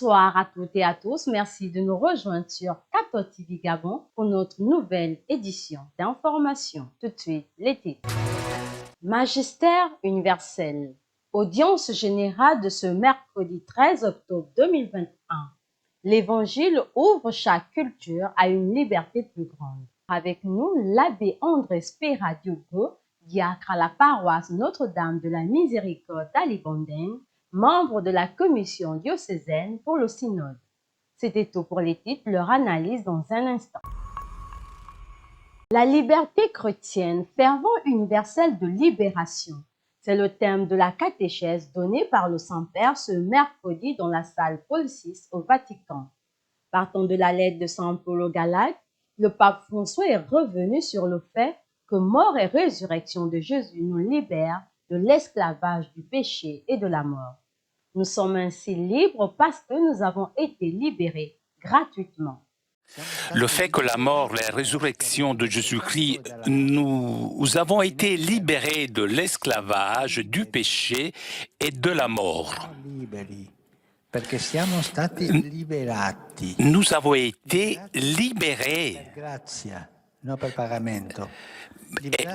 Bonsoir à toutes et à tous. Merci de nous rejoindre sur Cato TV Gabon pour notre nouvelle édition d'information. Tout de suite, les titres. Magistère universel. Audience générale de ce mercredi 13 octobre 2021. L'Évangile ouvre chaque culture à une liberté plus grande. Avec nous, l'abbé André Spera Diogo, diacre à la paroisse Notre-Dame de la Miséricorde à Libondeng, membre de la commission diocésaine pour le synode. C'était tout pour les titres, leur analyse dans un instant. La liberté chrétienne, fervent universel de libération. C'est le thème de la catéchèse donnée par le Saint-Père ce mercredi dans la salle Paul VI au Vatican. Partant de la lettre de Saint Paul aux Galates, le pape François est revenu sur le fait que mort et résurrection de Jésus nous libèrent de l'esclavage du péché et de la mort. Nous sommes ainsi libres parce que nous avons été libérés gratuitement. Le fait que la mort, la résurrection de Jésus-Christ, nous avons été libérés de l'esclavage, du péché et de la mort. Nous avons été libérés.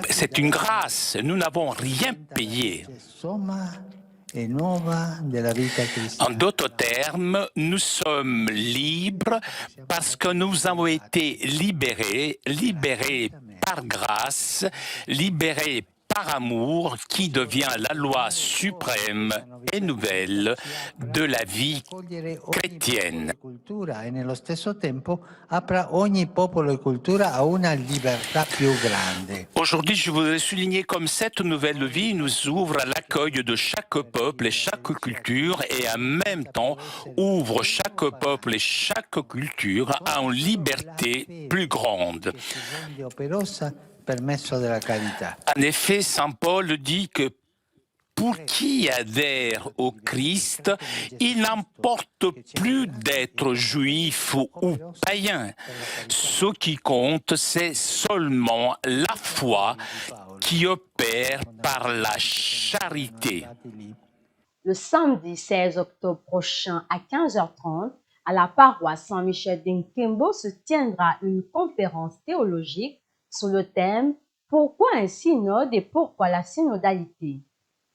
C'est une grâce, nous n'avons rien payé. En d'autres termes, nous sommes libres parce que nous avons été libérés par grâce, libérés par amour qui devient la loi suprême et nouvelle de la vie chrétienne. Aujourd'hui, je voudrais souligner comme cette nouvelle vie nous ouvre à l'accueil de chaque peuple et chaque culture et en même temps ouvre chaque peuple et chaque culture à une liberté plus grande. En effet, Saint Paul dit que pour qui adhère au Christ, il n'importe plus d'être juif ou païen. Ce qui compte, c'est seulement la foi qui opère par la charité. Le samedi 16 octobre prochain à 15h30, à la paroisse Saint-Michel d'Nkembo se tiendra une conférence théologique sur le thème « Pourquoi un synode et pourquoi la synodalité ?»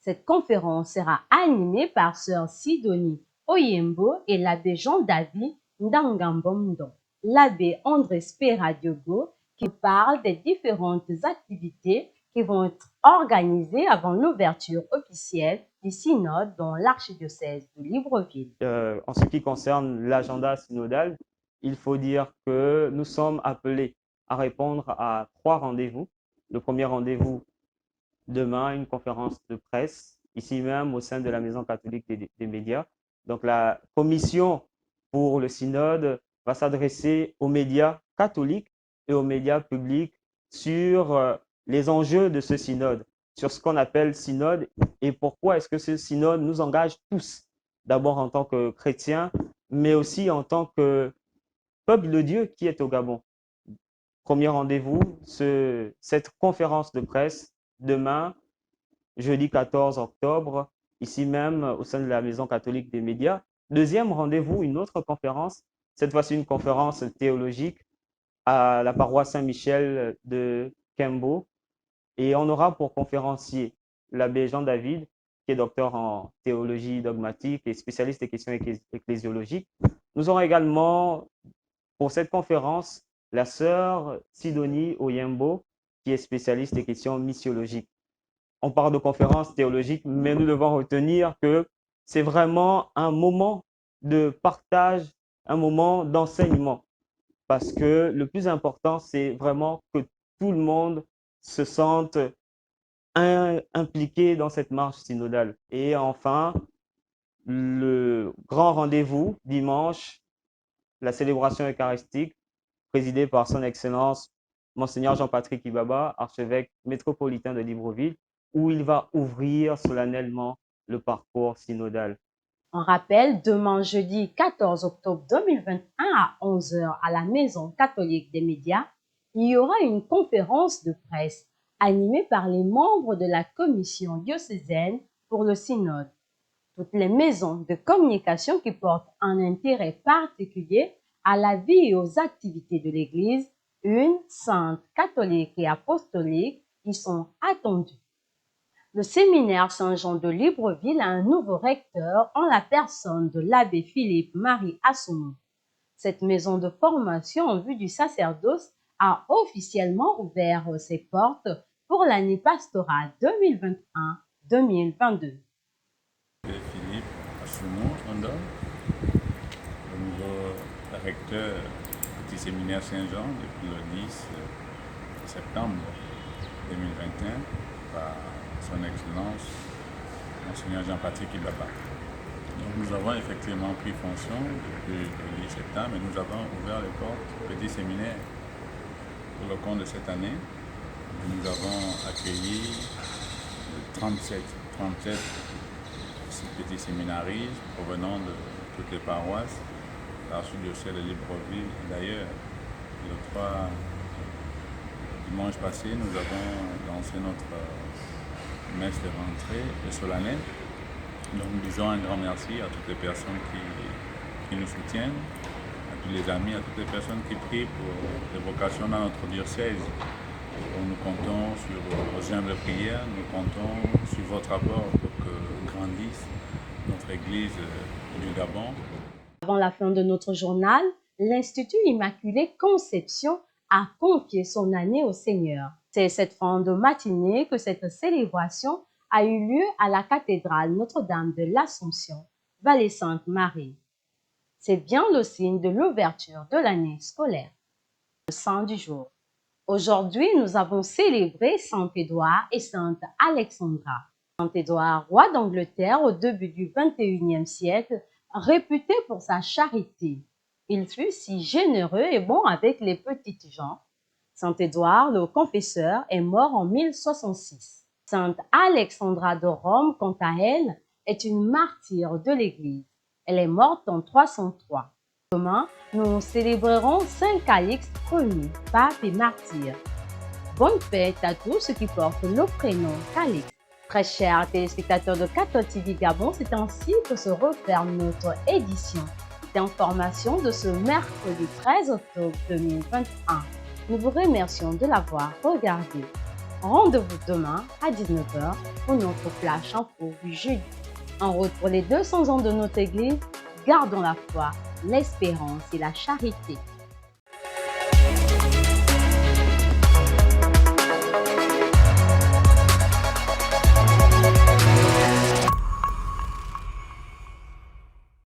Cette conférence sera animée par Sœur Sidonie Oyembo et l'abbé Jean-David Ndangambomdo. L'abbé André Spera Diogo qui parle des différentes activités qui vont être organisées avant l'ouverture officielle du synode dans l'archidiocèse de Libreville. En ce qui concerne l'agenda synodal, il faut dire que nous sommes appelés à répondre à 3 rendez-vous. Le premier rendez-vous, demain, une conférence de presse, ici même au sein de la Maison catholique des médias. Donc la commission pour le synode va s'adresser aux médias catholiques et aux médias publics sur les enjeux de ce synode, sur ce qu'on appelle synode et pourquoi est-ce que ce synode nous engage tous, d'abord en tant que chrétiens, mais aussi en tant que peuple de Dieu qui est au Gabon. Premier rendez-vous, cette conférence de presse demain, jeudi 14 octobre, ici même au sein de la Maison catholique des médias. Deuxième rendez-vous, une autre conférence, cette fois-ci une conférence théologique à la paroisse Saint-Michel de Kembo. Et on aura pour conférencier l'abbé Jean-David, qui est docteur en théologie dogmatique et spécialiste des questions ecclésiologiques. Nous aurons également pour cette conférence la sœur Sidonie Oyembo, qui est spécialiste des questions missiologiques. On parle de conférence théologique, mais nous devons retenir que c'est vraiment un moment de partage, un moment d'enseignement. Parce que le plus important, c'est vraiment que tout le monde se sente impliqué dans cette marche synodale. Et enfin, le grand rendez-vous, dimanche, la célébration eucharistique, présidée par son Excellence, Monseigneur Jean-Patrick Ibaba, archevêque métropolitain de Libreville, où il va ouvrir solennellement le parcours synodal. On rappelle, demain jeudi 14 octobre 2021 à 11h à la Maison catholique des médias, il y aura une conférence de presse animée par les membres de la commission diocésaine pour le synode. toutes les maisons de communication qui portent un intérêt particulier à la vie et aux activités de l'Église, une, sainte, catholique et apostolique, y sont attendues. Le séminaire Saint-Jean de Libreville a un nouveau recteur en la personne de l'abbé Philippe-Marie Assounou. Cette maison de formation en vue du sacerdoce a officiellement ouvert ses portes pour l'année pastorale 2021-2022. Philippe Assounou, le nouveau recteur du séminaire Saint-Jean depuis le 10 septembre 2021 par son Excellence Monseigneur Jean-Patrick Ibaba. Donc nous avons effectivement pris fonction depuis le 10 septembre et nous avons ouvert les portes du petit séminaire pour le compte de cette année. Nous avons accueilli 37 petits séminaristes provenant de toutes les paroisses, l'archidiocèse de Libreville et d'ailleurs. Le 3 dimanche passé, nous avons lancé notre messe de rentrée et solennelle. Donc nous disons un grand merci à toutes les personnes qui nous soutiennent, à tous les amis, à toutes les personnes qui prient pour les vocations dans notre diocèse. Donc, nous comptons sur vos humbles prières, nous comptons sur votre apport pour que grandisse notre Église du Gabon. Avant la fin de notre journal, l'Institut Immaculée Conception a confié son année au Seigneur. C'est cette fin de matinée que cette célébration a eu lieu à la cathédrale Notre-Dame de l'Assomption, Vallée Sainte-Marie. C'est bien le signe de l'ouverture de l'année scolaire. Le saint du jour. Aujourd'hui, nous avons célébré Saint Édouard et Sainte Alexandra. Saint Édouard, roi d'Angleterre au début du XXIe siècle, réputé pour sa charité. Il fut si généreux et bon avec les petites gens. Saint Édouard, le confesseur, est mort en 1066. Sainte Alexandra de Rome, quant à elle, est une martyre de l'Église. Elle est morte en 303. Demain, nous célébrerons Saint Calixte Ier, pape et martyr. Bonne fête à tous ceux qui portent le prénom Calixte. Très chers téléspectateurs de Cathode TV Gabon, c'est ainsi que se referme notre édition d'information de ce mercredi 13 octobre 2021. Nous vous remercions de l'avoir regardé. Rendez-vous demain à 19h pour notre flash info du jeudi. En route pour les 200 ans de notre Église, gardons la foi, l'espérance et la charité.